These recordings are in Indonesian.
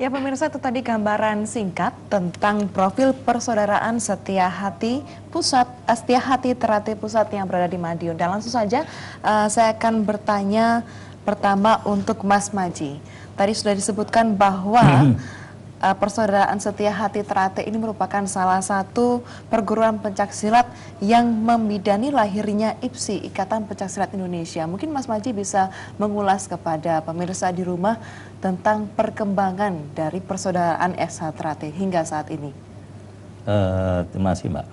Ya pemirsa, itu tadi gambaran singkat tentang profil persaudaraan Setia Hati Teratai Pusat yang berada di Madiun. Dan langsung saja saya akan bertanya pertama untuk Mas Maji. Tadi sudah disebutkan bahwa persaudaraan Setia Hati Teratai ini merupakan salah satu perguruan pencaksilat yang membidani lahirnya IPSI, Ikatan Pencaksilat Indonesia. Mungkin Mas Maji bisa mengulas kepada pemirsa di rumah tentang perkembangan dari persaudaraan SH Teratai hingga saat ini. Terima kasih Mbak.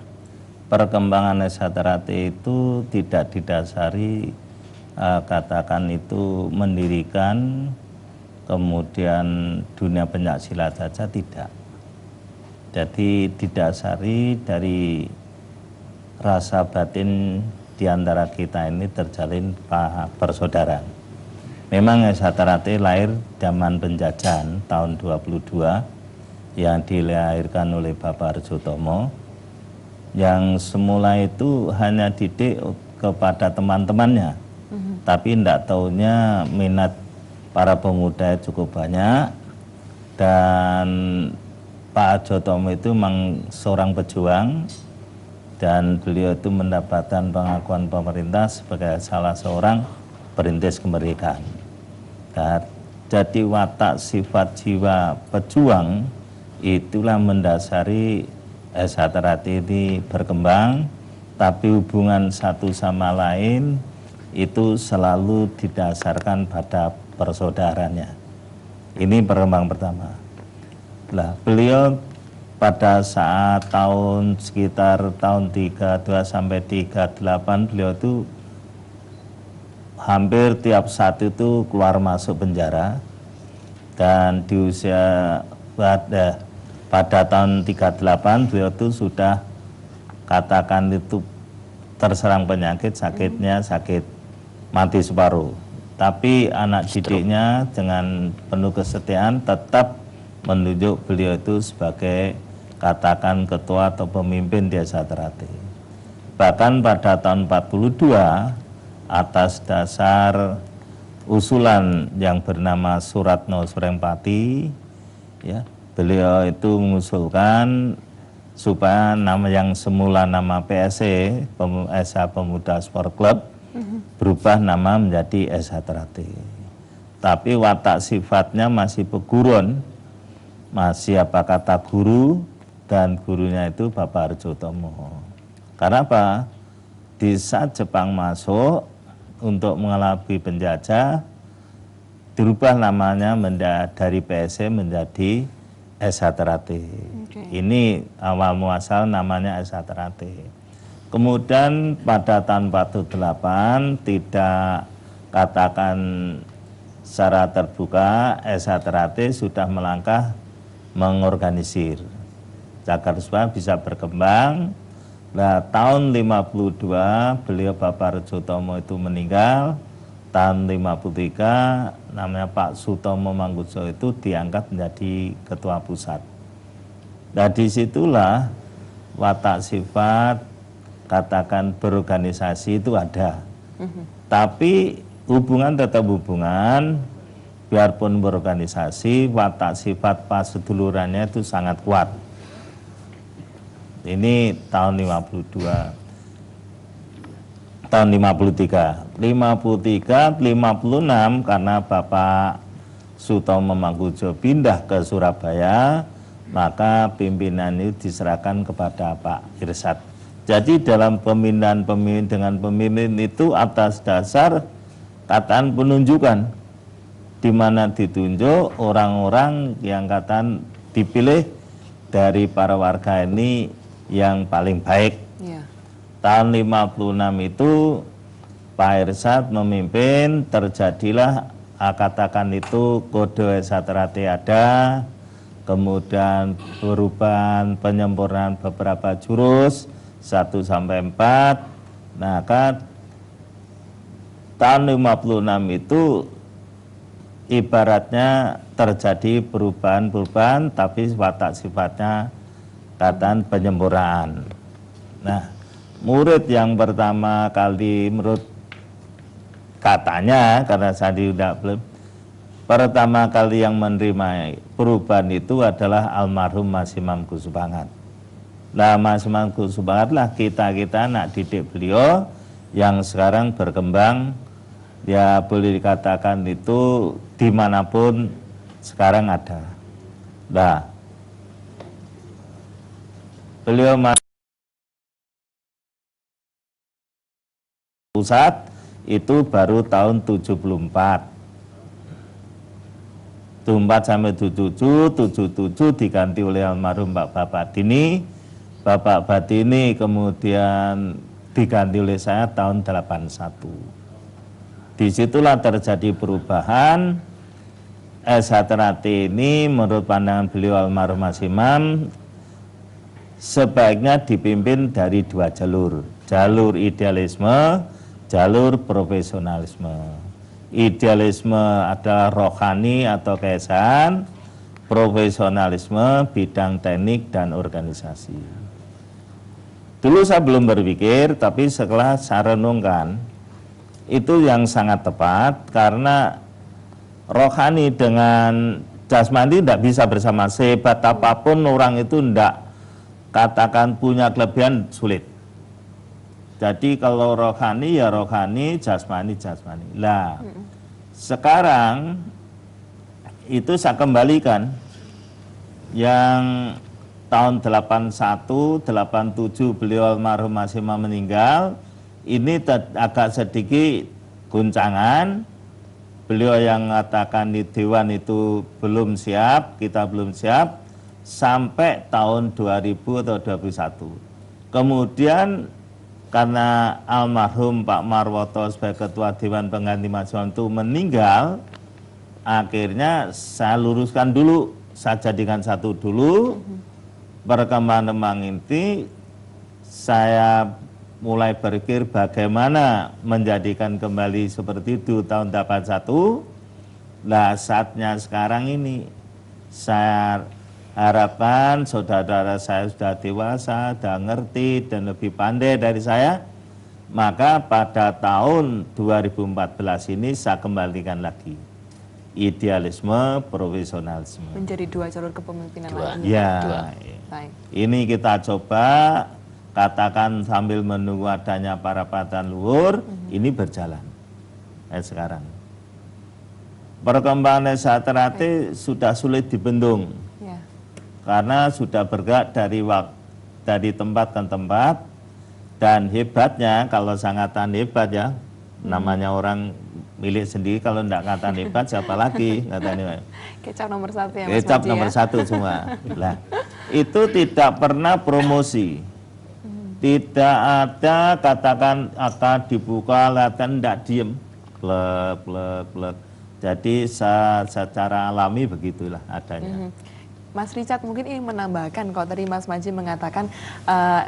Perkembangan SH Teratai itu tidak didasari katakan itu mendirikan kemudian dunia pencaksilat saja, tidak. Jadi didasari dari rasa batin di antara kita ini terjalin persaudaraan. Memang SH Teratai lahir zaman penjajahan tahun 22 yang dilahirkan oleh Bapak Harjotomo, yang semula itu hanya didik kepada teman-temannya, tapi tidak tahunya minat para pemuda cukup banyak, dan Pak Harjotomo itu memang seorang pejuang, dan beliau itu mendapatkan pengakuan pemerintah sebagai salah seorang perintis kemerdekaan. Nah, jadi watak sifat jiwa pejuang itulah mendasari SH Teratai ini berkembang, tapi hubungan satu sama lain itu selalu didasarkan pada persaudaraannya. Ini perkembangan pertama. Nah, beliau pada saat sekitar tahun 32 sampai 38 beliau itu hampir tiap saat itu keluar masuk penjara, dan di usia pada tahun 38 beliau itu sudah katakan itu terserang penyakit, sakitnya sakit mati separuh. Tapi anak didiknya dengan penuh kesetiaan tetap menunjuk beliau itu sebagai katakan ketua atau pemimpin di SH Teratai. Bahkan pada tahun 42 atas dasar usulan yang bernama Suratno Surengpati, ya, beliau itu mengusulkan supaya nama yang semula nama PSC, SH Pemuda Sport Club, berubah nama menjadi SH Teratai. Tapi watak sifatnya masih pegurun, masih apa kata guru, dan gurunya itu Bapak Harjotomo. Karena apa? Di saat Jepang masuk untuk mengelabui penjajah, dirubah namanya dari PSC menjadi SH Teratai. Ini awal muasal namanya SH Teratai. Kemudian pada tahun 48 tidak katakan secara terbuka, SH Teratai sudah melangkah mengorganisir agar supaya bisa berkembang. Nah, tahun 52 beliau Bapak Harjotomo itu meninggal. Tahun 53 namanya Pak Sutomo Mangunkusumo itu diangkat menjadi ketua pusat. Nah, disitulah watak sifat katakan berorganisasi itu ada. Tapi hubungan tetap hubungan, biarpun berorganisasi, watak sifat pasedulurannya itu sangat kuat. Ini tahun 52. Tahun 53, 56 karena Bapak Sutomo Mangunkusumo pindah ke Surabaya, maka pimpinan itu diserahkan kepada Pak Irsad. Jadi dalam pemindahan pemimpin dengan pemimpin itu atas dasar kataan penunjukan, di mana ditunjuk orang-orang yang kataan dipilih dari para warga ini yang paling baik. Tahun 56 itu Pak Irsad memimpin, terjadilah katakan itu kode SH Teratai ada, kemudian perubahan penyempurnaan beberapa jurus 1 sampai 4. Nah, tahun 56 itu ibaratnya terjadi perubahan-perubahan, tapi watak sifatnya katakan penyempurnaan. Nah, murid yang pertama kali menurut katanya, karena saya tidak belum, pertama kali yang menerima perubahan itu adalah almarhum Mas Imam Gus Bangat. Nah, Mas Imam Gus Bangat lah kita anak didik beliau yang sekarang berkembang, ya boleh dikatakan itu dimanapun sekarang ada. Nah, beliau pusat itu baru tahun 74. 74 sampai 77 diganti oleh almarhum Bapak Batini. Bapak Batini kemudian diganti oleh saya tahun 81. Disitulah terjadi perubahan. S1 ini menurut pandangan beliau almarhum Mas Imam sebaiknya dipimpin dari dua jalur. Jalur idealisme, jalur profesionalisme. Idealisme adalah rohani atau keesaan, profesionalisme bidang teknik dan organisasi. Dulu saya belum berpikir, tapi setelah saya renungkan, itu yang sangat tepat karena rohani dengan jasmani tidak bisa bersama. Sehebat apapun orang itu tidak katakan punya kelebihan, sulit. Jadi kalau rohani ya rohani, jasmani jasmani. Lah, sekarang itu saya kembalikan yang tahun 81, 87 beliau almarhum Mas Imam meninggal, ini agak sedikit guncangan. Beliau yang mengatakan di Dewan itu belum siap, kita belum siap, sampai tahun 2000 atau 2021. Kemudian karena almarhum Pak Marwoto sebagai Ketua Dewan Pengganti Mas Imam itu meninggal, akhirnya saya luruskan dulu, saya jadikan satu dulu. Perkembangan ini saya mulai berpikir bagaimana menjadikan kembali seperti itu tahun 81. Nah, saatnya sekarang ini saya harapkan saudara-saudara saya sudah dewasa, sudah ngerti dan lebih pandai dari saya, maka pada tahun 2014 ini saya kembalikan lagi idealisme, profesionalisme. Menjadi dua jalur kepemimpinan lagi. Ya, baik. Ini kita coba katakan sambil menunggu adanya para patan luhur, ini berjalan sekarang. Perkembangan saat terakhir sudah sulit dibendung. Karena sudah bergerak dari tempat ke tempat, dan hebatnya kalau sangatan hebat ya, namanya orang milik sendiri, kalau tidak kata hebat siapa lagi katanya. Kecap nomor satu ya Mas Kecap Maji, nomor ya? satu semua. Lah, itu tidak pernah promosi, tidak ada katakan akan dibuka latihan, tidak diem, plek. Jadi secara alami begitulah adanya. Mas Richard mungkin ingin menambahkan, kalau tadi Mas Maji mengatakan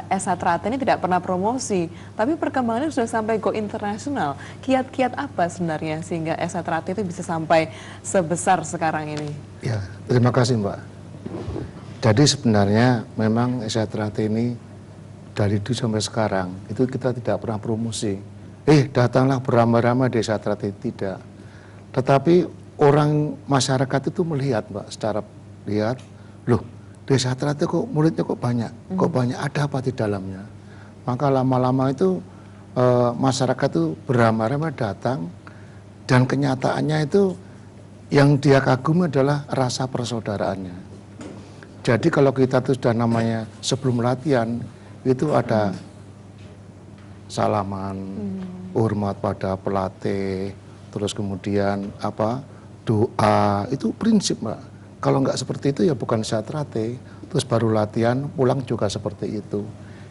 S1 ini tidak pernah promosi, tapi perkembangannya sudah sampai go internasional. Kiat-kiat apa sebenarnya sehingga S1 itu bisa sampai sebesar sekarang ini? Ya, terima kasih Mbak. Jadi sebenarnya memang S1 ini dari dulu sampai sekarang itu kita tidak pernah promosi. Datanglah beramai-ramai di S1 tidak. Tetapi orang masyarakat itu melihat Mbak, secara lihat, loh desa Trate kok muridnya kok banyak, ada apa di dalamnya. Maka lama-lama itu masyarakat itu beramai-ramai datang, dan kenyataannya itu yang dia kagumi adalah rasa persaudaraannya. Jadi kalau kita tuh sudah namanya sebelum latihan itu ada salaman, hormat pada pelatih, terus kemudian doa, itu prinsip Mbak. Kalau nggak seperti itu ya bukan satrate, terus baru latihan, pulang juga seperti itu.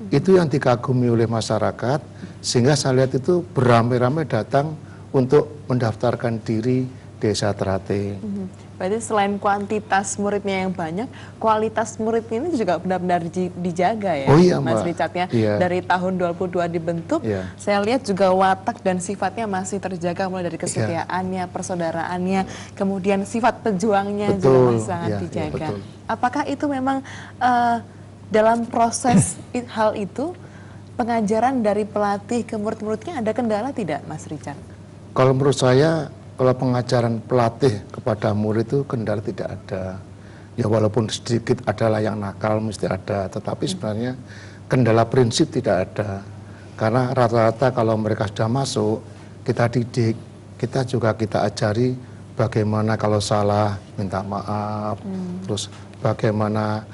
Itu yang dikagumi oleh masyarakat, sehingga saya lihat itu beramai-ramai datang untuk mendaftarkan diri desa Trate. Berarti selain kuantitas muridnya yang banyak, kualitas muridnya ini juga benar-benar dijaga ya, Oh iya, Mas Mbak. Richard ya. Iya. Dari tahun 22 dibentuk, Iya. saya lihat juga watak dan sifatnya masih terjaga, mulai dari kesetiaannya, persaudaraannya, kemudian sifat pejuangnya juga Betul. masih sangat Iya, dijaga. betul. Apakah itu memang dalam proses hal itu, pengajaran dari pelatih ke murid-muridnya ada kendala tidak, Mas Richard? Kalau menurut saya kalau pengajaran pelatih kepada murid itu kendala tidak ada. Ya walaupun sedikit adalah yang nakal mesti ada, tetapi sebenarnya kendala prinsip tidak ada. Karena rata-rata kalau mereka sudah masuk, kita didik, kita juga kita ajari bagaimana kalau salah minta maaf, terus bagaimana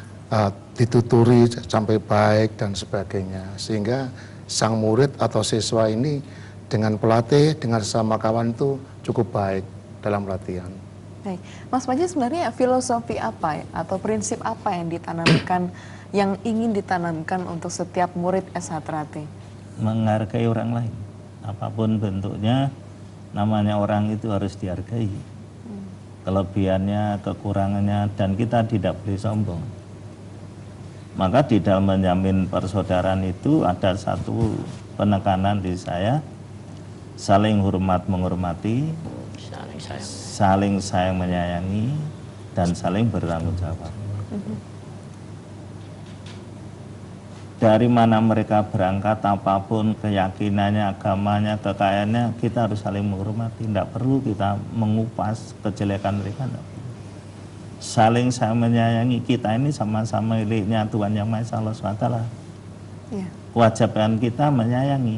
dituturi sampai baik dan sebagainya. Sehingga sang murid atau siswa ini dengan pelatih, dengan sesama kawan itu cukup baik dalam latihan. Baik, Mas Panji, sebenarnya filosofi apa ya, atau prinsip apa yang ditanamkan, yang ingin ditanamkan untuk setiap murid S.H. Trate? Menghargai orang lain, apapun bentuknya, namanya orang itu harus dihargai. Kelebihannya, kekurangannya, dan kita tidak boleh sombong. Maka di dalam menjamin persaudaraan itu ada satu penekanan di saya, saling hormat menghormati, saling sayang menyayangi, dan saling bertanggung jawab. Dari mana mereka berangkat, apapun keyakinannya, agamanya, kekayaannya, kita harus saling menghormati. Tidak perlu kita mengupas kejelekan mereka. Saling sayang menyayangi, kita ini sama-sama miliknya Tuhan Yang Maha Esa Allah SWT. Ya. Kewajiban kita menyayangi.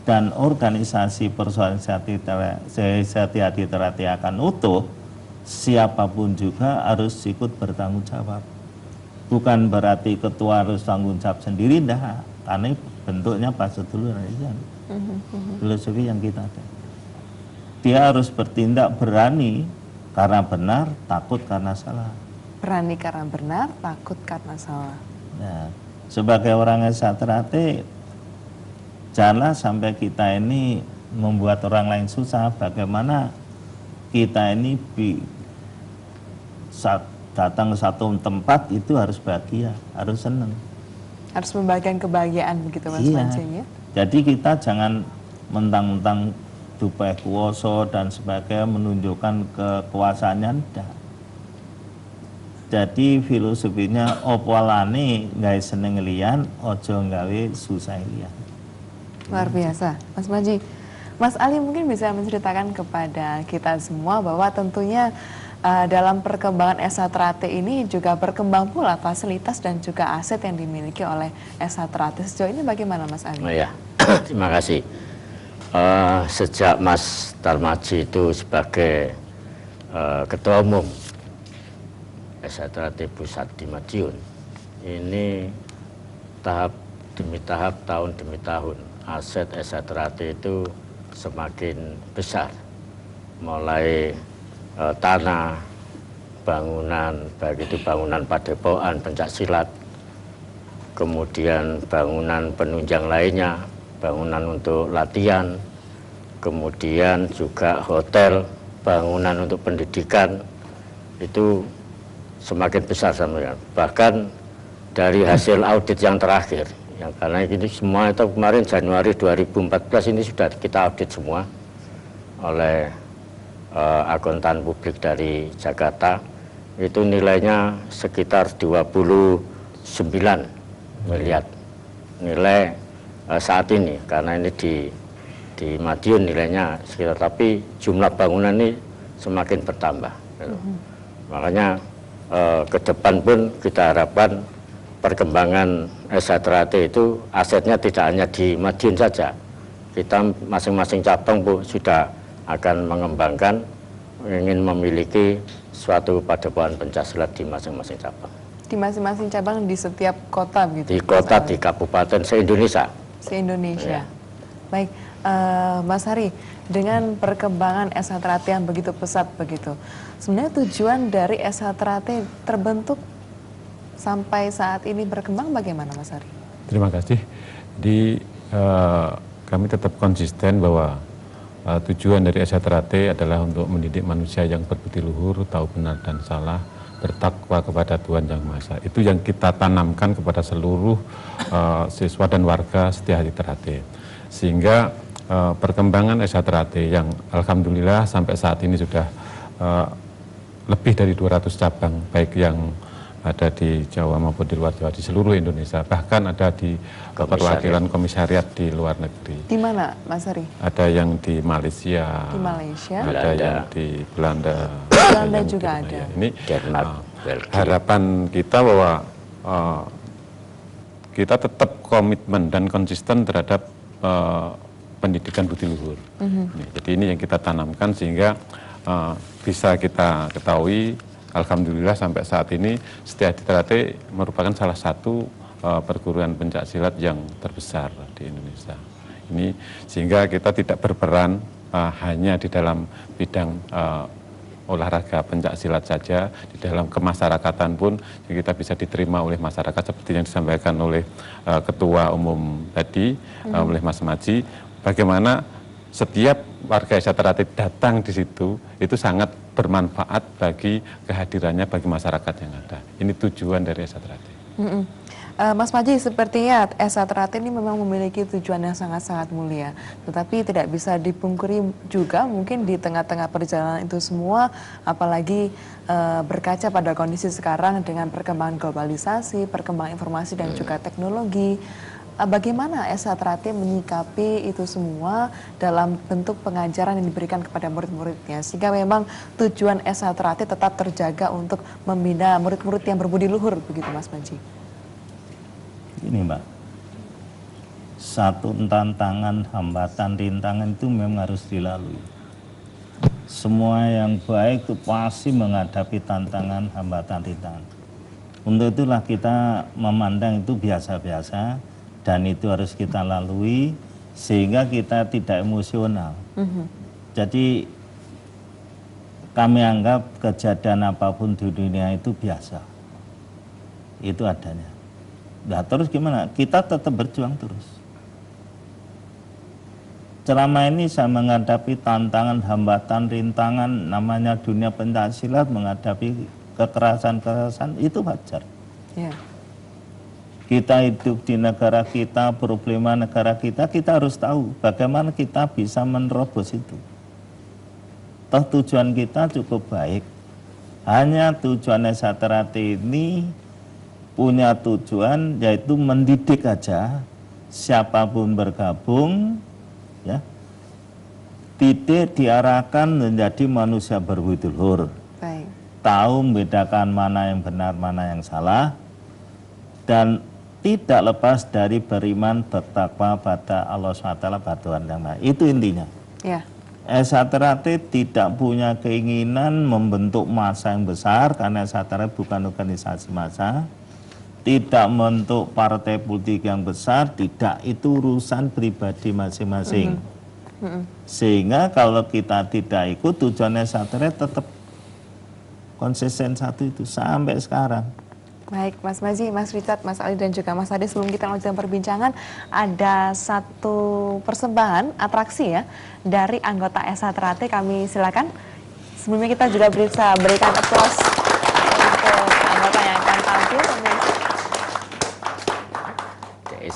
Dan organisasi Persaudaraan Sejati Hati Trate akan utuh, siapapun juga harus ikut bertanggung jawab. Bukan berarti ketua harus tanggung jawab sendiri, dah, karena bentuknya pas sedulur aja. Filosofi yang kita ada. Dia harus bertindak berani karena benar, takut karena salah. Berani karena benar, takut karena salah. Nah, sebagai orang S.H. Trate, janganlah sampai kita ini membuat orang lain susah. Bagaimana kita ini datang ke satu tempat itu harus bahagia, harus senang. Harus membagikan kebahagiaan begitu Mas Panji ya. Jadi kita jangan mentang-mentang dupai kuoso dan sebagainya menunjukkan kekuasaannya, enggak. Jadi filosofinya opolane gawe seneng liyan, ojo gawe susah liyan. Luar biasa, Mas Panji. Mas Ali mungkin bisa menceritakan kepada kita semua bahwa tentunya dalam perkembangan S.H. Trate ini juga berkembang pula fasilitas dan juga aset yang dimiliki oleh S.H. Trate. Sejauh ini bagaimana Mas Ali? Oh ya, terima kasih. Sejak Mas Darmaji itu sebagai Ketua Umum S.H. Trate Pusat di Madiun, ini tahap demi tahap, tahun demi tahun, aset S.H. Trate itu semakin besar, mulai tanah, bangunan, baik itu bangunan padepokan, pencaksilat, kemudian bangunan penunjang lainnya, bangunan untuk latihan, kemudian juga hotel, bangunan untuk pendidikan, itu semakin besar sampai. Bahkan dari hasil audit yang terakhir, yang karena ini semua itu kemarin Januari 2014 ini sudah kita audit semua oleh akuntan publik dari Jakarta, itu nilainya sekitar 29 miliar nilai saat ini, karena ini di Madiun nilainya sekitar, tapi jumlah bangunan ini semakin bertambah. Makanya ke depan pun kita harapkan perkembangan S.H. Trate itu asetnya tidak hanya di Madiun saja, kita masing-masing cabang Bu sudah akan mengembangkan, ingin memiliki suatu padepokan pencaksilat di masing-masing cabang. Di masing-masing cabang di setiap kota begitu? Di kota, di kabupaten, se-Indonesia. Se-Indonesia. Ya. Baik, Mas Hari, dengan perkembangan S.H. Trate yang begitu pesat begitu, sebenarnya tujuan dari S.H. Trate terbentuk sampai saat ini berkembang bagaimana Mas Hari? Terima kasih. Kami tetap konsisten bahwa tujuan dari S.H. Trate adalah untuk mendidik manusia yang berbudi luhur, tahu benar dan salah, bertakwa kepada Tuhan Yang Maha Esa. Itu yang kita tanamkan kepada seluruh siswa dan warga Setia Hati Trate. Sehingga perkembangan S.H. Trate yang alhamdulillah sampai saat ini sudah lebih dari 200 cabang, baik yang ada di Jawa maupun di luar Jawa, di seluruh Indonesia, bahkan ada di perwakilan komisariat di luar negeri. Di mana, Mas Hari? Ada yang di Malaysia, ada yang di Belanda, Belanda juga ada. Ya. Ini Belgia. harapan kita bahwa kita tetap komitmen dan konsisten terhadap pendidikan budi luhur. Jadi ini yang kita tanamkan sehingga bisa kita ketahui, alhamdulillah sampai saat ini Setia Hati Teratai merupakan salah satu perguruan pencak silat yang terbesar di Indonesia. Ini sehingga kita tidak berperan hanya di dalam bidang olahraga pencak silat saja, di dalam kemasyarakatan pun kita bisa diterima oleh masyarakat seperti yang disampaikan oleh Ketua Umum tadi, oleh Mas Maji, bagaimana setiap warga Esa Teratai datang di situ itu sangat bermanfaat bagi kehadirannya bagi masyarakat yang ada. Ini tujuan dari Esa Teratai. Mas Maji, sepertinya Esa Teratai ini memang memiliki tujuan yang sangat-sangat mulia, tetapi tidak bisa dipungkiri juga mungkin di tengah-tengah perjalanan itu semua, apalagi berkaca pada kondisi sekarang dengan perkembangan globalisasi, perkembangan informasi dan juga teknologi. Bagaimana Esa Teratai menyikapi itu semua dalam bentuk pengajaran yang diberikan kepada murid-muridnya, sehingga memang tujuan Esa Teratai tetap terjaga untuk membina murid-murid yang berbudi luhur, begitu Mas Maji? Ini Mbak, satu tantangan, hambatan, rintangan itu memang harus dilalui. Semua yang baik itu pasti menghadapi tantangan, hambatan, rintangan. Untuk itulah kita memandang itu biasa-biasa, dan itu harus kita lalui sehingga kita tidak emosional. Jadi kami anggap kejadian apapun di dunia itu biasa. Itu adanya. Nah terus gimana? Kita tetap berjuang terus. Selama ini saya menghadapi tantangan, hambatan, rintangan, namanya dunia pencaksilat, menghadapi kekerasan-kekerasan, itu wajar. Yeah. Kita hidup di negara kita, problema negara kita harus tahu bagaimana kita bisa menerobos itu. Toh tujuan kita cukup baik. Hanya tujuan Esa Teratai ini punya tujuan yaitu mendidik aja, siapapun bergabung, ya, tidak diarahkan menjadi manusia berbudi luhur. Tahu membedakan mana yang benar, mana yang salah, dan tidak lepas dari beriman bertakwa pada Allah SWT, pada Tuhan Yang Maha. Itu intinya. Ya. Esa Teratai tidak punya keinginan membentuk massa yang besar, karena Esa Teratai bukan organisasi massa. Tidak membentuk partai politik yang besar, tidak, itu urusan pribadi masing-masing. Sehingga kalau kita tidak ikut, tujuan Esa Teratai tetap konsisten satu itu sampai sekarang. Baik, Mas Maji, Mas Richard, Mas Ali, dan juga Mas Ade, sebelum kita lanjutkan perbincangan, ada satu persembahan atraksi ya dari anggota Esa Teratai. Kami silakan. Sebelumnya kita juga bisa berikan aplaus untuk anggota yang akan tampil.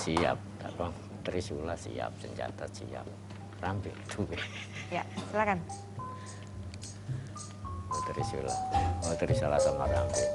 Siap, Trisula siap, senjata siap, rampil duwe. Ya, silakan. Trisula sama rampil.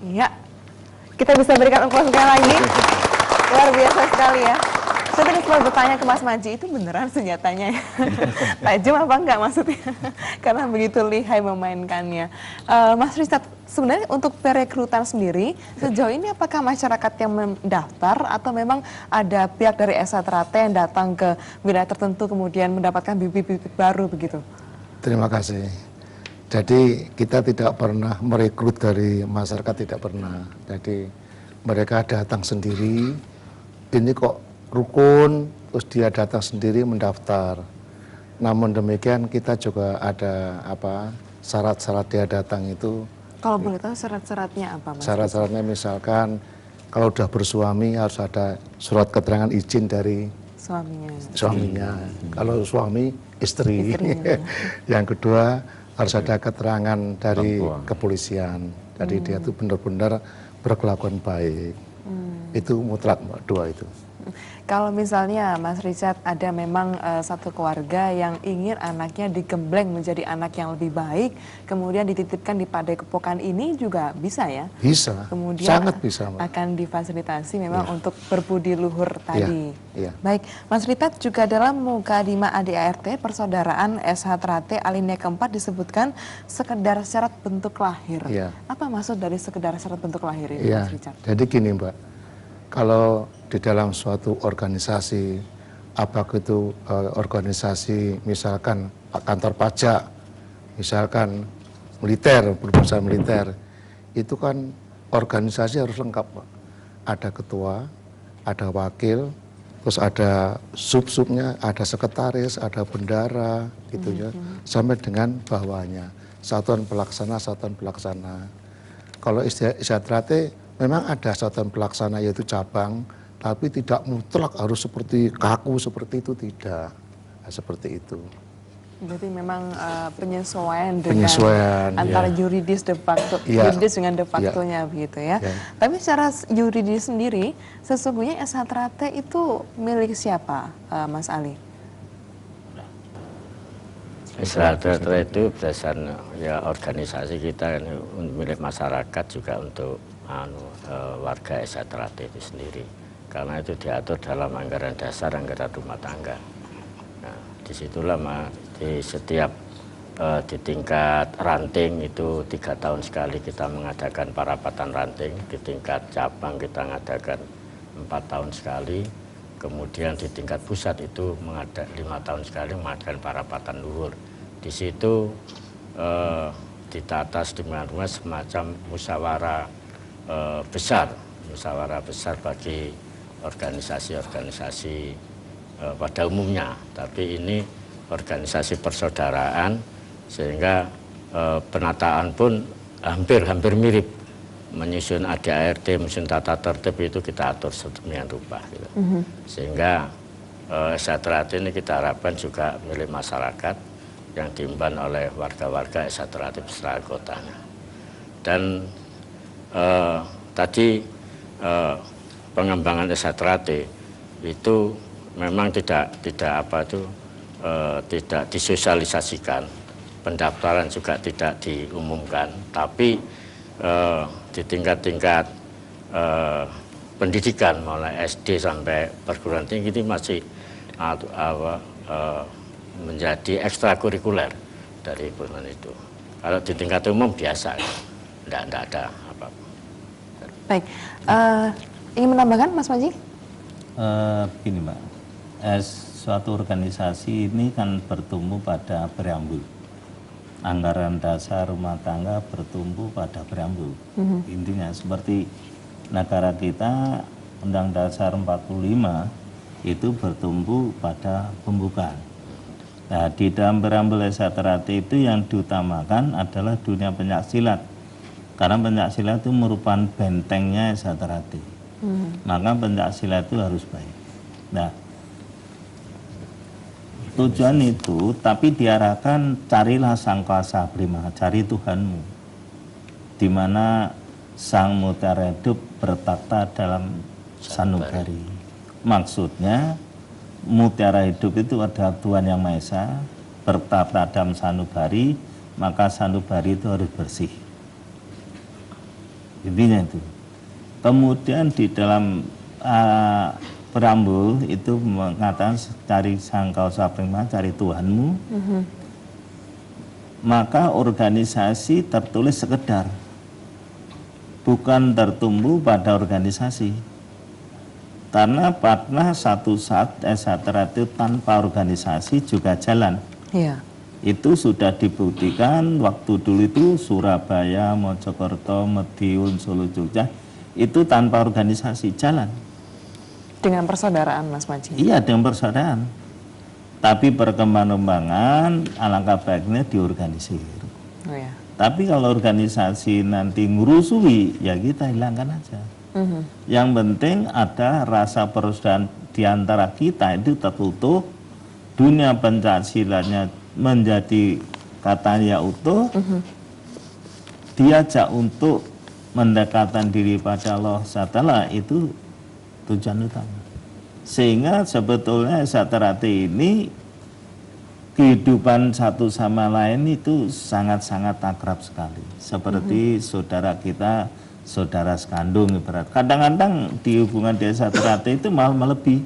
Iya, kita bisa berikan aplaus sekali lagi. Luar biasa sekali ya. Saya tadi sempat bertanya ke Mas Maji, itu beneran senjatanya ya? Tajam apa enggak maksudnya? Karena begitu lihai memainkannya. Mas Richard, sebenarnya untuk perekrutan sendiri, sejauh ini apakah masyarakat yang mendaftar atau memang ada pihak dari Esa Trate yang datang ke wilayah tertentu kemudian mendapatkan bibit-bibit baru begitu? Terima kasih. Jadi kita tidak pernah merekrut dari masyarakat, tidak pernah. Jadi mereka datang sendiri, ini kok rukun, terus dia datang sendiri mendaftar. Namun demikian kita juga ada syarat-syarat dia datang itu. Kalau boleh tahu syarat-syaratnya apa, Mas? Syarat-syaratnya misalkan kalau sudah bersuami harus ada surat keterangan izin dari suaminya. Kalau suami istri. Yang kedua harus ada keterangan dari kepolisian. Jadi dia itu benar-benar berkelakuan baik. Itu mutlak, Mbak, dua itu. Kalau misalnya Mas Richard ada memang satu keluarga yang ingin anaknya digembleng menjadi anak yang lebih baik, kemudian dititipkan di Padepokan ini juga bisa ya? Bisa, kemudian sangat bisa, Mbak. Akan difasilitasi memang untuk berbudi luhur tadi. Iya. Baik, Mas Richard, juga dalam Mukadimah ADART Persaudaraan SH Trate alinea keempat disebutkan sekedar syarat bentuk lahir. Iya. Apa maksud dari sekedar syarat bentuk lahir ini, Mas Richard? Jadi gini, Mbak, kalau di dalam suatu organisasi, apakah itu organisasi misalkan kantor pajak, misalkan militer, berusaha militer, itu kan organisasi harus lengkap, Pak. Ada ketua, ada wakil, terus ada sub-subnya, ada sekretaris, ada bendara, gitu ya, sampai dengan bawahnya, satuan pelaksana. Kalau istilah Trate memang ada satuan pelaksana yaitu cabang, tapi tidak mutlak harus seperti kaku seperti itu, tidak. Nah, seperti itu. Berarti memang penyesuaian antara yuridis de facto, yuridis dengan de factonya begitu ya. Tapi secara yuridis sendiri, sesungguhnya SH Trate itu milik siapa, Mas Ali? SH Trate itu berdasarkan ya organisasi kita, milik masyarakat juga untuk warga SH Trate itu sendiri. Karena itu diatur dalam anggaran dasar, anggaran rumah tangga. Nah, disitulah di setiap di tingkat ranting itu 3 tahun sekali kita mengadakan parapatan ranting, di tingkat cabang kita mengadakan 4 tahun sekali, kemudian di tingkat pusat itu 5 tahun sekali mengadakan parapatan luhur. Di situ ditata sedemikian semacam musyawarah besar bagi organisasi-organisasi pada umumnya, tapi ini organisasi persaudaraan sehingga penataan pun hampir mirip, menyusun ADART, menyusun tata tertib itu kita atur sedemikian rupa gitu. Sehingga SH Trate ini kita harapkan juga milik masyarakat yang diemban oleh warga-warga SH Trate beserta anggotanya. Dan tadi pengembangan SH Trate itu memang tidak disosialisasikan, pendaftaran juga tidak diumumkan, tapi di tingkat-tingkat pendidikan mulai SD sampai perguruan tinggi ini masih menjadi ekstrakurikuler dari perguruan itu. Kalau di tingkat umum biasa, tidak ada apa-apa. Baik. Ingin menambahkan, Mas Maji? Begini, Mbak, suatu organisasi ini kan bertumbuh pada preambul. Anggaran dasar rumah tangga bertumbuh pada preambul. Intinya seperti negara kita, Undang Dasar 45 itu bertumbuh pada pembukaan. Nah, di dalam preambul SH Trate itu yang diutamakan adalah dunia pencaksilat. Karena pencaksilat itu merupakan bentengnya SH Trate. Maka pencaksilat itu harus baik. Nah, tujuan itu, tapi diarahkan carilah sang kuasa prima, cari Tuhanmu, di mana sang mutiara hidup bertakhta dalam sanubari. Maksudnya mutiara hidup itu adalah Tuhan Yang Maha Esa, bertakhta dalam sanubari, maka sanubari itu harus bersih. intinya itu. Kemudian di dalam preambul itu mengatakan cari sangkal saprima, cari Tuhanmu. Maka organisasi tertulis sekedar, bukan tertumbuh pada organisasi. Karena pernah satu saat Esatera itu tanpa organisasi juga jalan. Iya. Itu sudah dibuktikan waktu dulu itu Surabaya, Mojokerto, Madiun, Solo, Jogja itu tanpa organisasi jalan. Dengan persaudaraan, Mas Maji. Iya, dengan persaudaraan. Tapi perkembangan alangkah baiknya diorganisir. Oh, ya. Tapi kalau organisasi nanti ngurusui, ya kita hilangkan aja. Yang penting ada rasa persaudaraan di antara kita itu tertutup, dunia pencaksilatnya menjadi katanya utuh, diajak untuk mendekatkan diri pada Allah Ta'ala, itu tujuan utama. Sehingga sebetulnya Saterati ini kehidupan satu sama lain itu sangat-sangat akrab sekali. Seperti saudara kita, saudara sekandung ibarat. Kadang-kadang di hubungan desa Saterati itu malah melebihi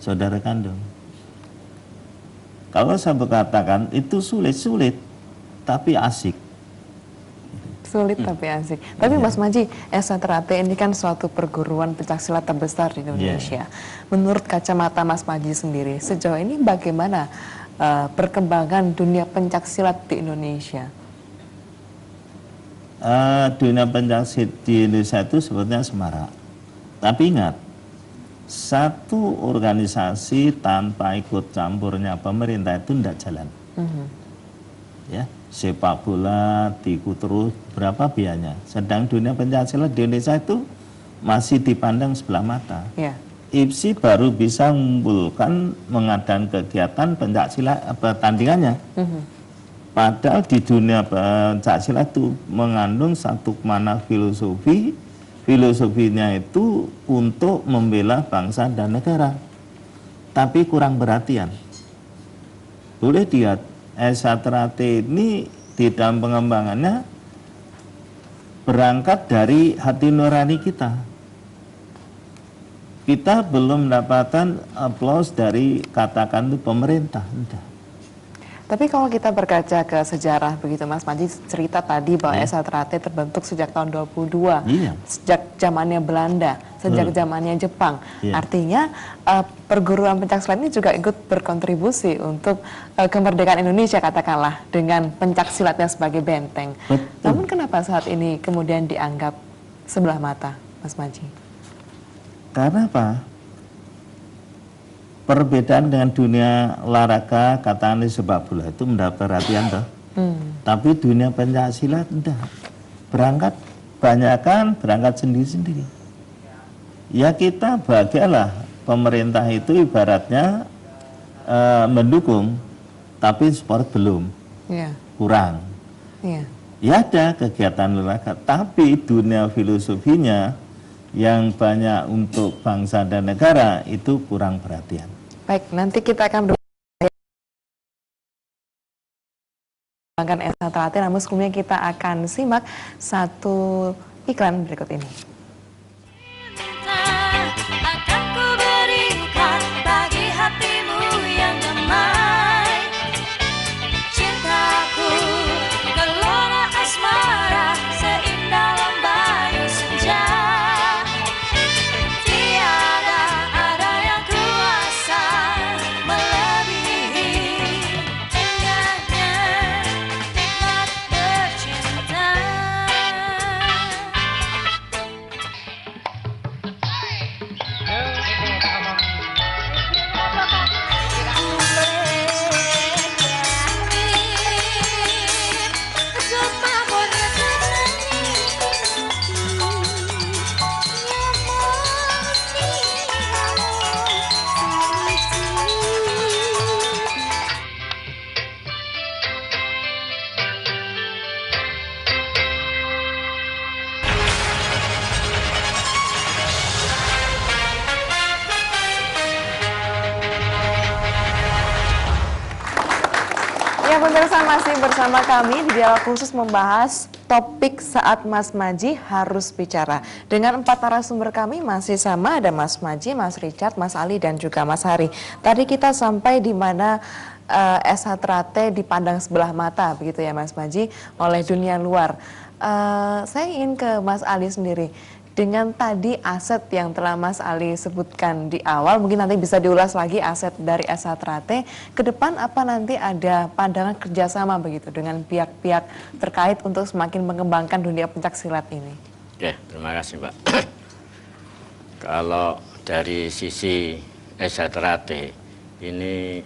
saudara kandung. Kalau saya berkatakan itu sulit-sulit, tapi asik. Sulit tapi asik. Tapi Mas Maji, Esatera ini kan suatu perguruan pencaksilat terbesar di Indonesia. Menurut kacamata Mas Maji sendiri, sejauh ini bagaimana perkembangan dunia pencaksilat di Indonesia? Dunia pencaksilat di Indonesia itu sebetulnya semarak. Tapi ingat, satu organisasi tanpa ikut campurnya pemerintah itu tidak jalan. Ya, sepak bola diikut terus, berapa biayanya? Sedang dunia pencaksilat di Indonesia itu masih dipandang sebelah mata. IPSI baru bisa mengumpulkan mengadakan kegiatan pencaksilat pertandingannya. Padahal di dunia pencaksilat itu mengandung satu makna filosofi. Filosofinya itu untuk membela bangsa dan negara, tapi kurang perhatian. Boleh dilihat, Esatera ini di dalam pengembangannya berangkat dari hati nurani kita. Kita belum mendapatkan aplaus dari katakan itu pemerintah. Enggak. Tapi kalau kita berkaca ke sejarah begitu Mas Maji cerita tadi bahwa Esatera terbentuk sejak tahun 22, sejak zamannya Belanda, sejak zamannya Jepang. Artinya perguruan pencaksilat ini juga ikut berkontribusi untuk kemerdekaan Indonesia katakanlah dengan pencaksilatnya sebagai benteng. Namun kenapa saat ini kemudian dianggap sebelah mata, Mas Maji? Karena apa? Perbedaan dengan dunia olahraga, katakan sepak bola itu mendapat perhatian toh. Tapi dunia pencaksilat enggak. Berangkat berangkat sendiri-sendiri. Ya kita bahagialah, pemerintah itu ibaratnya mendukung, tapi sport belum. Kurang. Ya ada kegiatan olahraga, tapi dunia filosofinya yang banyak untuk bangsa dan negara itu kurang perhatian. Baik, nanti kita akan berbincangkan Esatera, namun sebelumnya kita akan simak satu iklan berikut ini. Akan ku berikan bagi hatimu yang damai, cintaku gelora asmara seindah lambai senja. pemirsa masih bersama kami di dialog khusus membahas topik saat Mas Maji harus bicara. Dengan 4 narasumber kami masih sama, ada Mas Maji, Mas Richard, Mas Ali, dan juga Mas Hari. Tadi kita sampai di mana SH Trate dipandang sebelah mata, begitu ya Mas Maji, oleh dunia luar. Saya ingin ke Mas Ali sendiri. Dengan tadi aset yang telah Mas Ali sebutkan di awal, mungkin nanti bisa diulas lagi aset dari SH Trate. Ke depan apa nanti ada pandangan kerjasama begitu dengan pihak-pihak terkait untuk semakin mengembangkan dunia pencak silat ini? Oke, terima kasih Mbak. Kalau dari sisi SH Trate ini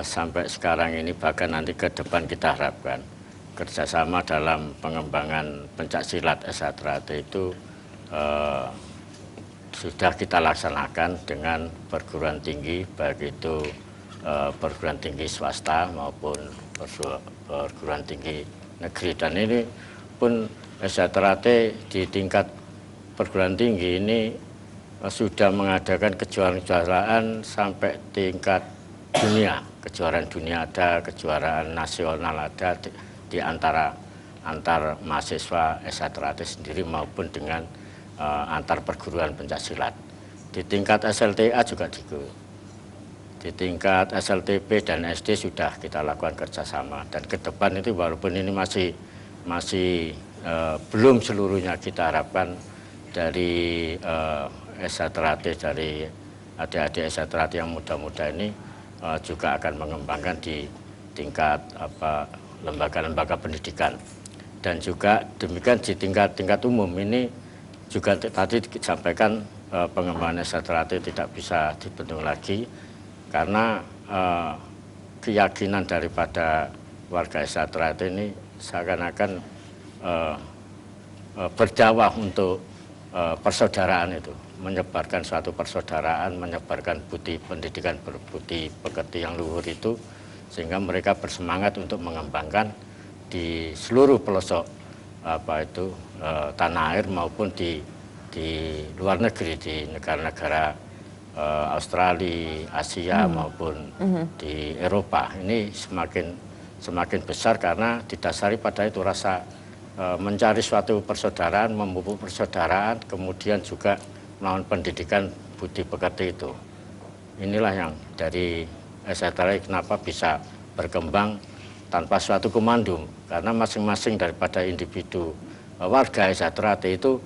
sampai sekarang ini, bahkan nanti ke depan kita harapkan kerjasama dalam pengembangan pencak silat SH Trate itu sudah kita laksanakan dengan perguruan tinggi, baik itu perguruan tinggi swasta maupun perguruan tinggi negeri. Dan ini pun SH Trate di tingkat perguruan tinggi ini sudah mengadakan kejuaraan-kejuaraan sampai tingkat dunia. Kejuaraan dunia ada, kejuaraan nasional ada di antar mahasiswa SH Trate sendiri maupun dengan antar perguruan pencaksilat. Di tingkat SLTA juga di tingkat SLTP dan SD sudah kita lakukan kerjasama. Dan ke depan itu walaupun ini masih belum seluruhnya, kita harapkan dari SH Trate, dari adik-adik SH Trate yang muda-muda ini juga akan mengembangkan di tingkat lembaga-lembaga pendidikan. Dan juga demikian di tingkat umum ini juga tadi disampaikan pengembangan SH Trate tidak bisa dibendung lagi karena keyakinan daripada warga SH Trate ini seakan-akan berdakwah untuk persaudaraan itu, menyebarkan suatu persaudaraan, menyebarkan budi pendidikan berbudi pekerti yang luhur itu, sehingga mereka bersemangat untuk mengembangkan di seluruh pelosok tanah air maupun di luar negeri, di negara-negara Australia, Asia maupun di Eropa. Ini semakin besar karena didasari pada itu rasa mencari suatu persaudaraan, memupuk persaudaraan, kemudian juga melawan pendidikan budi pekerti itu. Inilah yang dari SH Trate kenapa bisa berkembang tanpa suatu komando, karena masing-masing daripada individu warga SH Trate itu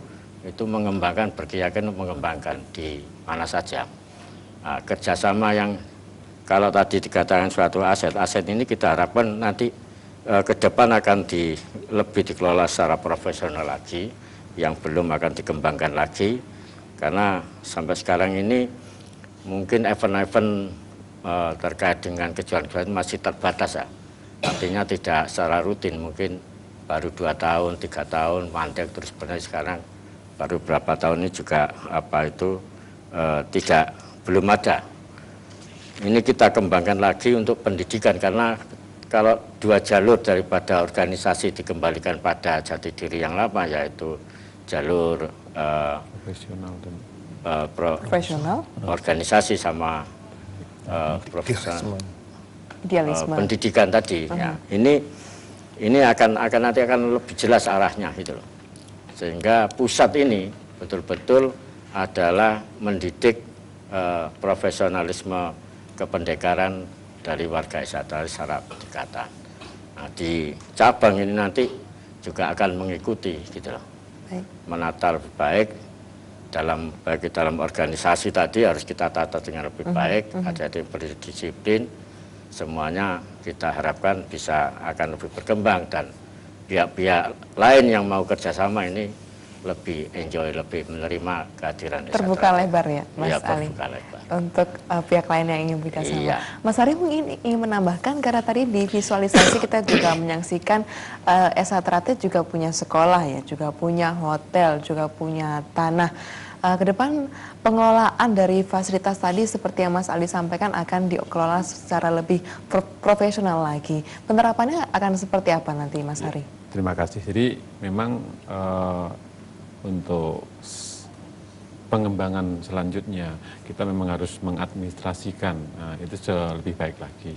mengembangkan, berkeyakinan mengembangkan di mana saja. Nah, kerjasama yang kalau tadi dikatakan suatu aset ini kita harapkan nanti ke depan akan lebih dikelola secara profesional lagi, yang belum akan dikembangkan lagi, karena sampai sekarang ini mungkin event-event terkait dengan kejuaraan masih terbatas ya. Artinya tidak secara rutin, mungkin baru 2 tahun, 3 tahun mandek terus, sebenarnya sekarang baru berapa tahun ini juga belum ada. Ini kita kembangkan lagi untuk pendidikan, karena kalau 2 jalur daripada organisasi dikembalikan pada jati diri yang lama, yaitu jalur profesional, organisasi sama profesional. Idealisme. Pendidikan tadi, ya. Ini nanti akan lebih jelas arahnya gitu loh. Sehingga pusat ini betul-betul adalah mendidik profesionalisme kependekaran dari warga SH Trate secara pendekatan. Nah, di cabang ini nanti juga akan mengikuti gitu loh. Baik. Menata lebih baik dalam organisasi tadi harus kita tata dengan lebih baik, ada yang berdisiplin. Semuanya kita harapkan akan lebih berkembang, dan pihak-pihak lain yang mau kerjasama ini lebih enjoy, lebih menerima kehadiran SH Trate. Terbuka lebar ya Mas Ali, terbuka lebar untuk pihak lain yang ingin bekerjasama. Iya. Mas Ari mungkin ingin menambahkan, karena tadi di visualisasi kita juga menyaksikan SH Trate juga punya sekolah ya, juga punya hotel, juga punya tanah. Ke depan pengelolaan dari fasilitas tadi seperti yang Mas Ali sampaikan akan dikelola secara lebih profesional lagi. Penerapannya akan seperti apa nanti Mas Hari? Terima kasih. Jadi memang untuk pengembangan selanjutnya kita memang harus mengadministrasikan, itu lebih baik lagi.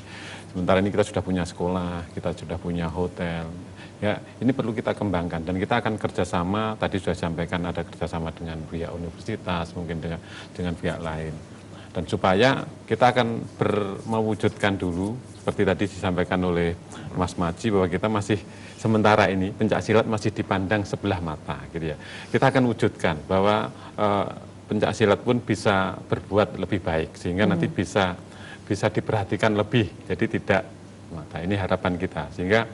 Sementara ini kita sudah punya sekolah, kita sudah punya hotel, ya ini perlu kita kembangkan dan kita akan kerjasama. Tadi sudah disampaikan ada kerjasama dengan pihak universitas, mungkin dengan pihak lain. Dan supaya kita akan mewujudkan dulu seperti tadi disampaikan oleh Mas Maji bahwa kita masih sementara ini pencaksilat masih dipandang sebelah mata, gitu ya. Kita akan wujudkan bahwa pencaksilat pun bisa berbuat lebih baik sehingga nanti bisa diperhatikan lebih. Jadi tidak mata, ini harapan kita sehingga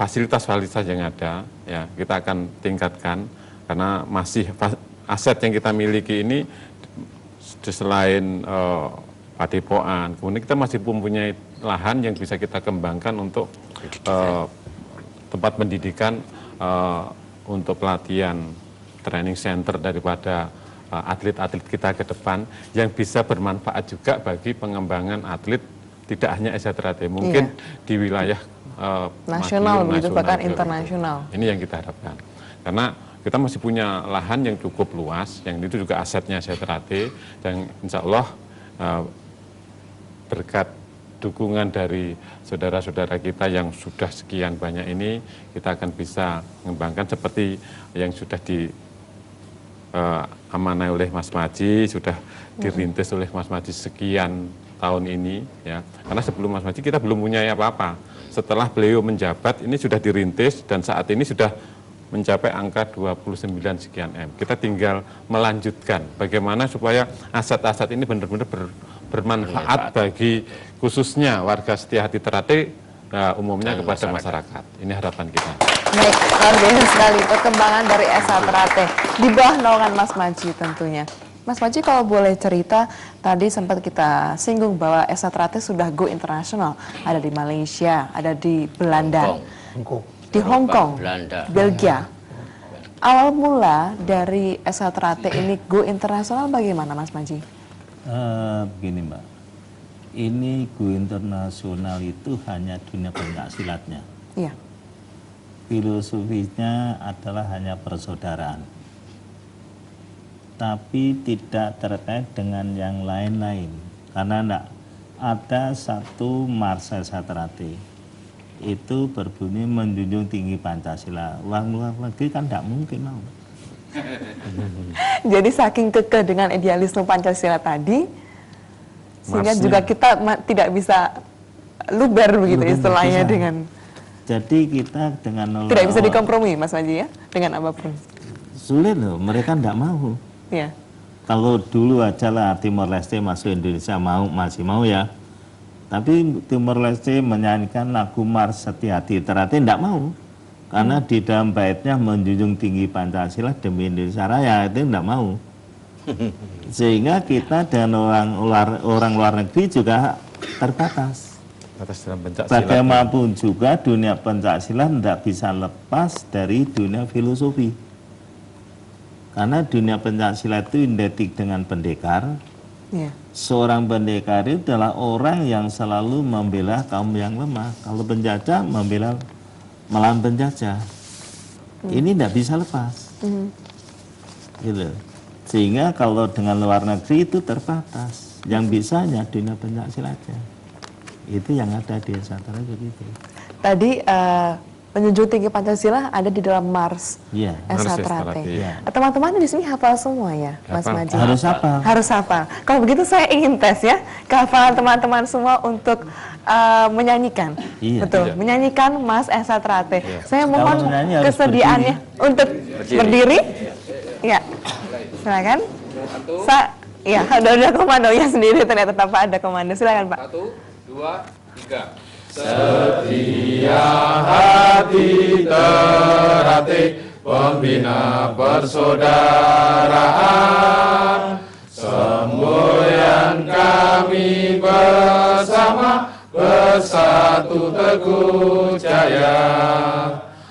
fasilitas-fasilitas yang ada ya kita akan tingkatkan karena masih aset yang kita miliki ini selain padepokan, kemudian kita masih mempunyai lahan yang bisa kita kembangkan untuk tempat pendidikan untuk pelatihan training center daripada atlet-atlet kita ke depan yang bisa bermanfaat juga bagi pengembangan atlet tidak hanya SHTRAT, mungkin di wilayah nasional begitu bahkan juga, internasional. Ini yang kita harapkan. Karena kita masih punya lahan yang cukup luas, yang itu juga asetnya SHTRAT, dan insya Allah berkat dukungan dari saudara-saudara kita yang sudah sekian banyak ini, kita akan bisa mengembangkan seperti yang sudah amanai oleh Mas Maji, sudah dirintis oleh Mas Maji sekian tahun ini, ya. Karena sebelum Mas Maji kita belum punya apa-apa. Setelah beliau menjabat ini sudah dirintis dan saat ini sudah mencapai angka 29 sekian M. Kita tinggal melanjutkan bagaimana supaya aset-aset ini benar-benar bermanfaat bagi khususnya warga Setiahati Ternate, umumnya kepada masyarakat. Ini harapan kita. Baik, luar biasa sekali perkembangan dari SHTRAT di bawah naungan Mas Maji tentunya. Mas Maji kalau boleh cerita, tadi sempat kita singgung bahwa SHTRAT sudah go internasional, ada di Malaysia, ada di Belanda, di Hong Kong, Belanda, Belgia. Awal mula dari SHTRAT ini go internasional bagaimana Mas Maji? Begini Mbak, ini go internasional itu hanya dunia pencaksilatnya. Iya. Filosofinya adalah hanya persaudaraan, tapi tidak terkait dengan yang lain-lain. Karena tidak ada satu Mars SHTRAT itu berbunyi menjunjung tinggi Pancasila. Luar negeri kan tidak mungkin mau. Jadi saking kekeh dengan idealisme Pancasila tadi, sehingga Marsnya juga kita tidak bisa luber begitu istilahnya bisa. dengan Jadi kita dengan tidak bisa dikompromi Mas Maji ya dengan apapun. Sulit loh, mereka tidak mau. Ya. Kalau dulu aja lah Timor Leste masuk Indonesia masih mau ya. Tapi Timor Leste menyanyikan lagu Mars Setiahati Ternate tidak mau. Karena di dalam baitnya menjunjung tinggi Pancasila demi Indonesia Raya, itu tidak mau. Sehingga kita dan orang luar negeri juga terbatas. Atas dalam pencaksilat. Bagaimanapun juga dunia pencaksilat tidak bisa lepas dari dunia filosofi. Karena dunia pencaksilat itu identik dengan pendekar. Ya. Seorang pendekar itu adalah orang yang selalu membela kaum yang lemah. Kalau penjajah membela melawan penjajah. Ini tidak bisa lepas. Gitu. Sehingga kalau dengan luar negeri itu terbatas. Yang bisa hanya dunia pencaksilatnya. Itu yang ada di SHTRAT begitu. Tadi menjunjung tinggi Pancasila ada di dalam Mars SHTRAT. Ya. Teman-teman di sini hafal semua ya, Mas Maji? Harus hafal. Harus hafal. Kalau begitu saya ingin tes ya, kehafalan teman-teman semua untuk menyanyikan. Iya. Betul, menyanyikan Mas SHTRAT. Saya mohon Kalau menyanyi harus kesediaannya untuk berdiri. Ya, silakan. Ya, ada komandonya sendiri ternyata tanpa ada komando. Silakan Pak. 1, 2, 3. Setia hati Ternate, pembina persaudaraan, semboyan kami bersama, bersatu teguh jaya,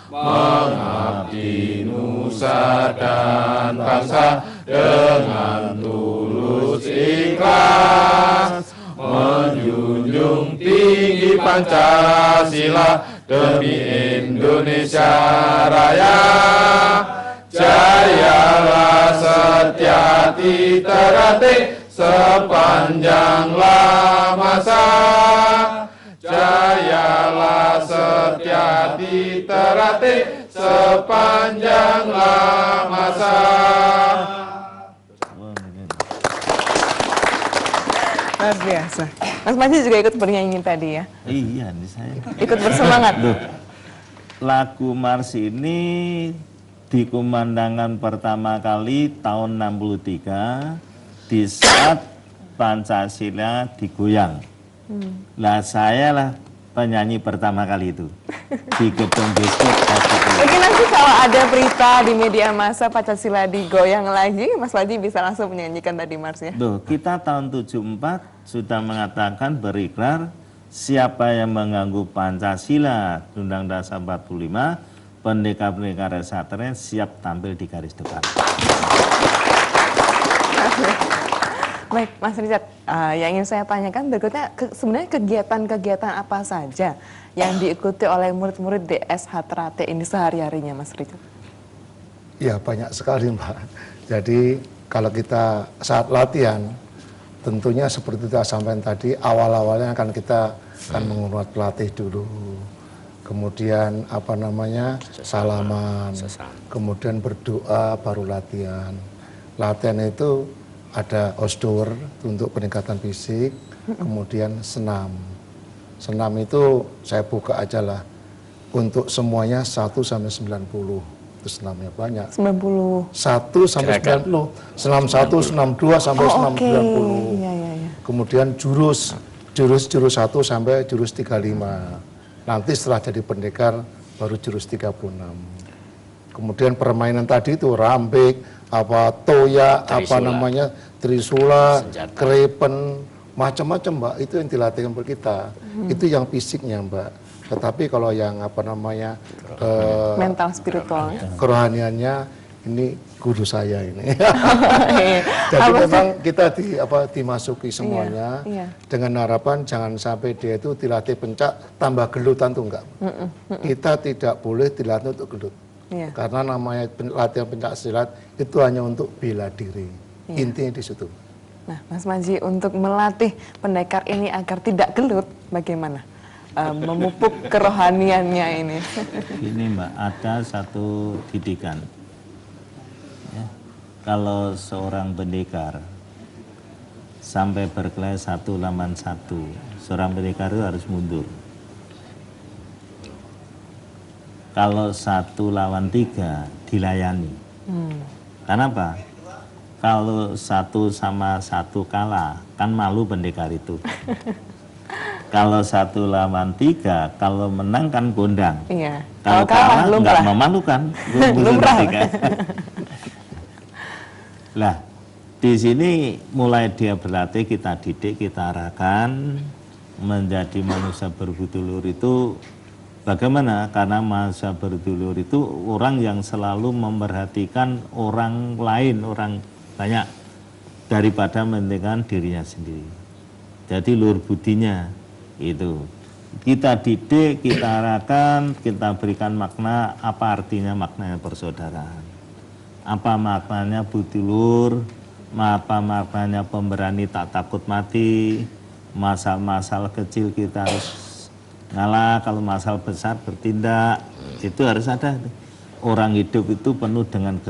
mengabdi nusa dan bangsa dengan tulus ikhlas, menjunjung tinggi Pancasila demi Indonesia Raya. Jayalah setia hati terlatih sepanjanglah masa. Jayalah setia hati terlatih sepanjanglah masa. Luar biasa. Mas Panji juga ikut bernyanyi tadi ya? Iya, nih saya. Ikut bersemangat. Loh, lagu Mars ini dikumandangkan pertama kali tahun 63 di saat Pancasila digoyang. Lah saya lah penyanyi pertama kali itu di gedung biskuit. Mungkin nanti kalau ada berita di media massa Pancasila digoyang lagi, Mas Panji bisa langsung menyanyikan tadi Mars ya? Loh, kita tahun 74 sudah mengatakan berikrar siapa yang mengganggu Pancasila Undang-Undang Dasar 45, pendekar-pendekar Satria siap tampil di garis depan. Baik, Mas Richard, yang ingin saya tanyakan berikutnya, sebenarnya kegiatan-kegiatan apa saja yang diikuti oleh murid-murid DSH Ternate ini sehari-harinya, Mas Richard? Ya banyak sekali Mbak. Jadi kalau kita saat latihan, tentunya seperti kita sampaikan tadi, awal-awalnya akan kita akan menghormat pelatih dulu. Kemudian salaman, kemudian berdoa, baru latihan. Latihan itu ada outdoor untuk peningkatan fisik, kemudian senam. Senam itu saya buka aja lah, untuk semuanya 1 sampai 90. Itu senamnya banyak. 90. 1 sampai 90. Senam 1, senam 2 sampai senam 90. Iya. Kemudian jurus 1 sampai jurus 35. Nanti setelah jadi pendekar baru jurus 36. Kemudian permainan tadi itu rambik, toya, trisula, krepen, macam-macam Mbak. Itu yang dilatihkan buat kita. Itu yang fisiknya Mbak. Tetapi kalau yang mental spiritual, kerohaniannya ini guru saya ini. Jadi memang kita dimasuki semuanya dengan harapan jangan sampai dia itu dilatih pencak tambah gelutan tuh enggak. Kita tidak boleh dilatih untuk gelut. Karena namanya latihan pencak silat itu hanya untuk bela diri. Intinya di situ. Nah, Mas Panji, untuk melatih pendekar ini agar tidak gelut, bagaimana? Memupuk kerohaniannya ini. Ini Mbak, ada satu didikan. Ya, kalau seorang pendekar sampai berkelahi 1 lawan 1, seorang pendekar itu harus mundur. Kalau 1 lawan 3 dilayani. Kenapa? Kalau 1 sama 1 kalah, kan malu pendekar itu. Kalau 1 lawan 3, kalau menang kan gondang. Iya. Kalau kalah nggak memalukan. Lumrah. Lah, di sini mulai dia berlatih, kita didik, kita arahkan menjadi manusia berbudulur itu bagaimana? Karena manusia berdulur itu orang yang selalu memperhatikan orang lain, orang banyak daripada mementingkan dirinya sendiri. Jadi luhur budinya itu. Kita didik, kita arahkan, kita berikan makna, apa artinya maknanya persaudaraan. Apa maknanya budi luhur, apa maknanya pemberani tak takut mati, masalah-masalah kecil kita harus ngalah, kalau masalah besar bertindak, itu harus ada. Orang hidup itu penuh dengan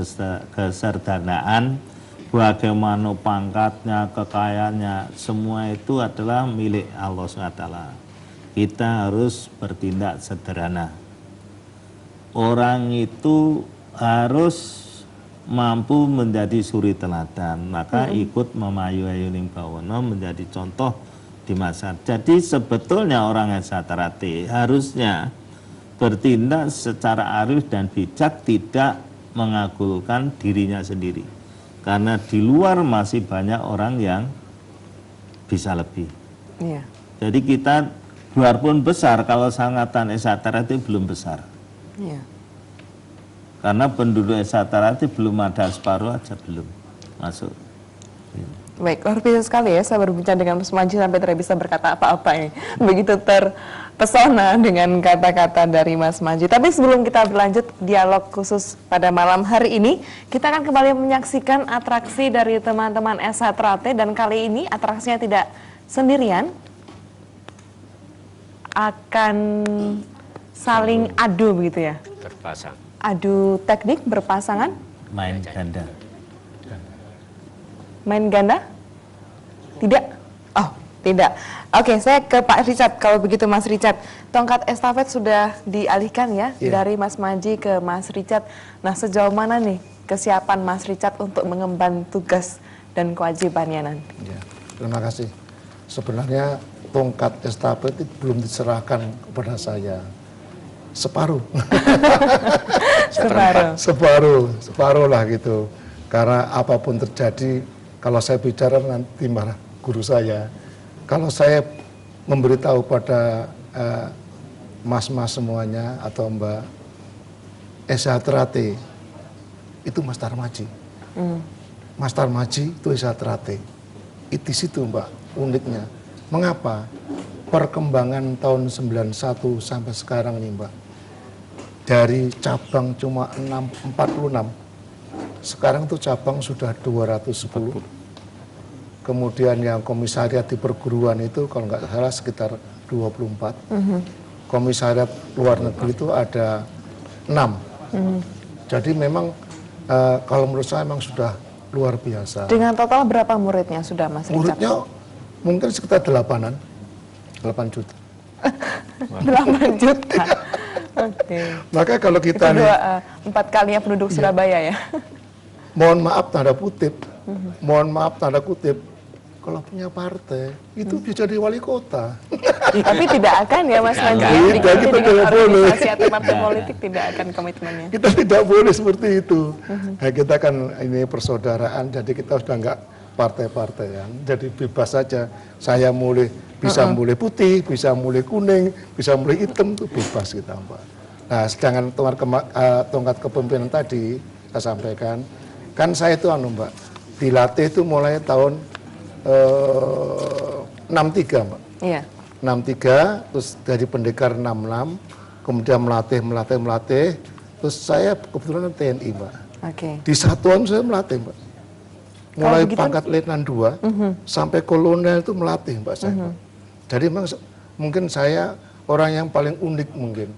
keserdanaan, bagaimana pangkatnya, kekayaannya, semua itu adalah milik Allah SWT. Kita harus bertindak sederhana. Orang itu harus mampu menjadi suri teladan, maka ikut memayu-ayuning bawono menjadi contoh di masa. Jadi sebetulnya orang SH Ternate harusnya bertindak secara arif dan bijak, tidak mengagulkan dirinya sendiri. Karena di luar masih banyak orang yang bisa lebih. Iya. Jadi kita biarpun besar, kalau sangatan SH Ternate belum besar. Iya. Karena penduduk SH Ternate belum ada separuh aja belum masuk. Baik, luar biasa sekali ya, saya berbincang dengan Mas Manji sampai tidak bisa berkata apa-apa ini. Begitu terpesona dengan kata-kata dari Mas Manji. Tapi sebelum kita berlanjut dialog khusus pada malam hari ini, kita akan kembali menyaksikan atraksi dari teman-teman SH Trate, dan kali ini atraksinya tidak sendirian, akan saling adu begitu ya. Berpasang. Adu teknik berpasangan. Main ganda. Main ganda? Tidak? Oh, tidak. Oke, saya ke Pak Richard. Kalau begitu Mas Richard, tongkat estafet sudah dialihkan ya dari Mas Manji ke Mas Richard. Nah, sejauh mana nih kesiapan Mas Richard untuk mengemban tugas dan kewajibannya nanti? Ya, terima kasih. Sebenarnya tongkat estafet itu belum diserahkan kepada saya. Separuh. Separuh lah gitu. Karena apapun terjadi, kalau saya bicara nanti marah guru saya. Kalau saya memberitahu pada mas-mas semuanya atau Mbak SH Trate, itu Mas Tarmaji. Mas Tarmaji itu SH Trate. Itu situ Mbak uniknya. Mengapa? Perkembangan tahun 91 sampai sekarang nih Mbak. Dari cabang cuma 46. Sekarang tuh cabang sudah 210. Kemudian yang komisariat di perguruan itu kalau nggak salah sekitar 24. Komisariat luar negeri itu ada 6. Jadi memang kalau menurut saya memang sudah luar biasa. Dengan total berapa muridnya sudah Mas Richard? Muridnya mungkin sekitar 8 juta. 8 juta. Oke. Maka kalau kita Itu 4 kalinya penduduk Surabaya ya. Mohon maaf tanda kutip. Mohon maaf tanda kutip. Kalau punya partai itu bisa jadi wali kota. Tapi tidak akan ya Mas Manji. Kita tidak boleh. Organisasi atau partai politik tidak akan komitmennya. Kita tidak boleh seperti itu. Nah, kita kan ini persaudaraan, jadi kita sudah enggak partai-partaian. Jadi bebas saja. Saya bisa mulai putih, bisa mulai kuning, bisa mulai hitam, itu bebas kita Mbak. Nah, sedangkan tongkat kepemimpinan tadi saya sampaikan, kan saya itu Mbak, dilatih itu mulai tahun 63 Mbak. Iya. 63, terus dari pendekar 66, kemudian melatih, terus saya kebetulan TNI Mbak. Oke. Di satuan saya melatih Mbak. Mulai pangkat letnan 2 sampai kolonel itu melatih Mbak saya. Jadi mungkin saya orang yang paling unik mungkin.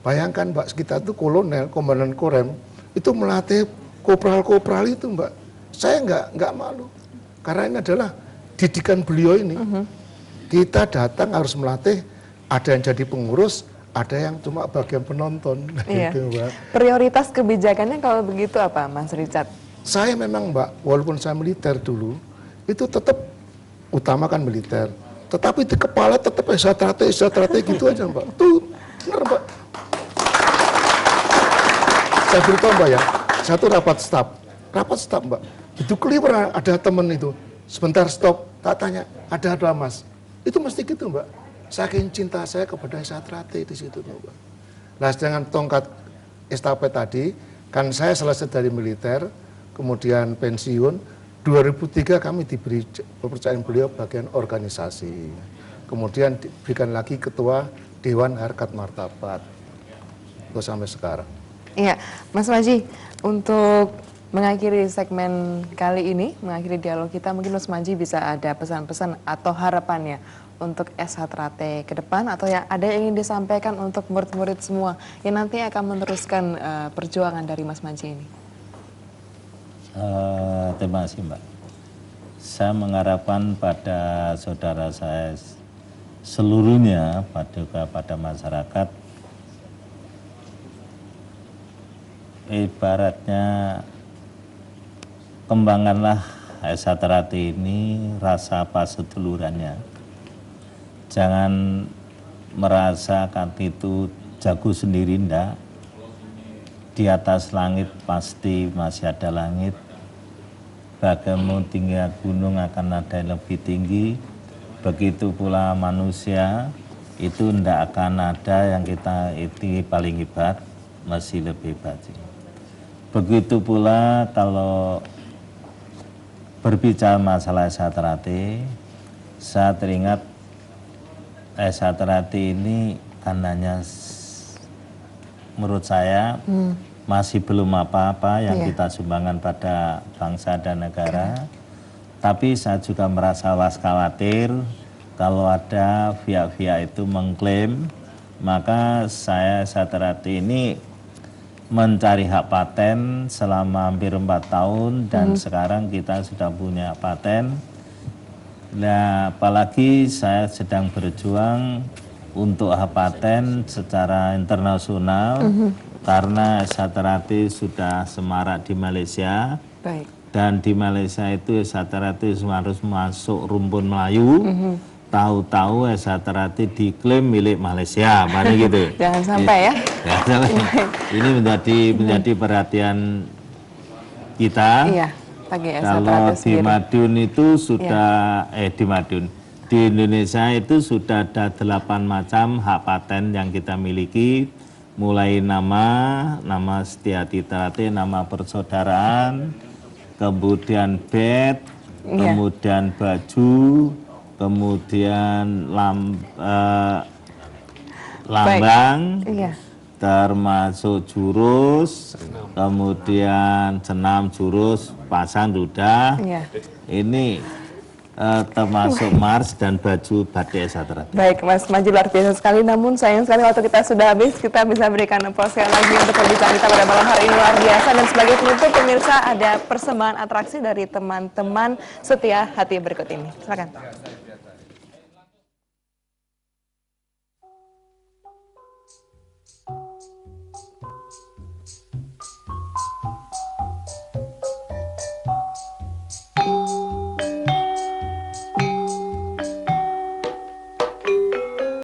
Bayangkan Mbak, kita itu kolonel, komandan korem, itu melatih kopral-kopral itu Mbak. Saya nggak malu. Karena ini adalah didikan beliau ini. Kita datang harus melatih, ada yang jadi pengurus, ada yang cuma bagian penonton. Iya. Gitu, Mbak. Prioritas kebijakannya kalau begitu apa Mas Richard? Saya memang Mbak, walaupun saya militer dulu, itu tetap utamakan militer. Tetapi di kepala tetap strategi gitu aja Mbak. Tuh, benar Mbak. Saya beritahu Mbak ya, satu rapat staf Mbak. Itu keliru ada temen itu. Sebentar stop, tak tanya, ada apa Mas? Itu mesti gitu Mbak. Saking cinta saya kepada SH Trate di situ Mbak. Nah, dengan tongkat estafet tadi, kan saya selesai dari militer, kemudian pensiun. 2003 kami diberi kepercayaan beliau bagian organisasi. Kemudian diberikan lagi ketua Dewan Harkat Martabat. Itu sampai sekarang. Iya, Mas Manji, untuk mengakhiri segmen kali ini, mengakhiri dialog kita, mungkin Mas Manji bisa ada pesan-pesan atau harapannya untuk SH Trate ke depan, atau yang ada yang ingin disampaikan untuk murid-murid semua yang nanti akan meneruskan perjuangan dari Mas Manji ini. Terima kasih Mbak. Saya mengharapkan pada saudara saya seluruhnya, pada masyarakat, ibaratnya kembangkanlah SH Trate ini rasa pasedulurannya. Jangan merasakan itu jago sendiri, ndak. Di atas langit pasti masih ada langit. Bagaimana tinggi gunung akan ada yang lebih tinggi. Begitu pula manusia itu ndak akan ada yang kita itu paling hebat, masih lebih hebat. Begitu pula kalau berbicara masalah Esaterati, saya teringat Esaterati ini karenanya menurut saya masih belum apa-apa yang kita sumbangkan pada bangsa dan negara. Tapi saya juga merasa khawatir kalau ada pihak-pihak itu mengklaim, maka saya Esaterati ini mencari hak paten selama hampir 4 tahun dan sekarang kita sudah punya paten. Nah, apalagi saya sedang berjuang untuk hak paten secara internasional karena Esaterati sudah semarak di Malaysia. Baik. Dan di Malaysia itu Esaterati harus masuk rumpun Melayu. Tahu-tahu Esaterati diklaim milik Malaysia, mana gitu. Jangan sampai ya. Ini menjadi perhatian kita. Iya, bagi Kalau Esaterati di sendiri. Madiun itu sudah di Indonesia itu sudah ada 8 macam hak paten yang kita miliki, mulai nama Setiahati Terate, nama persaudaraan, kemudian bed, kemudian baju, kemudian lambang, termasuk jurus, kemudian senam, jurus, pasang, dudah. Ini termasuk mars dan baju batik Esaterati. Baik, Mas Maji, luar biasa sekali. Namun sayang sekali waktu kita sudah habis. Kita bisa berikan pause lagi untuk perbincangan kita pada malam hari ini, luar biasa. Dan sebagai penutup, pemirsa, ada persembahan atraksi dari teman-teman Setia Hati berikut ini. Silakan.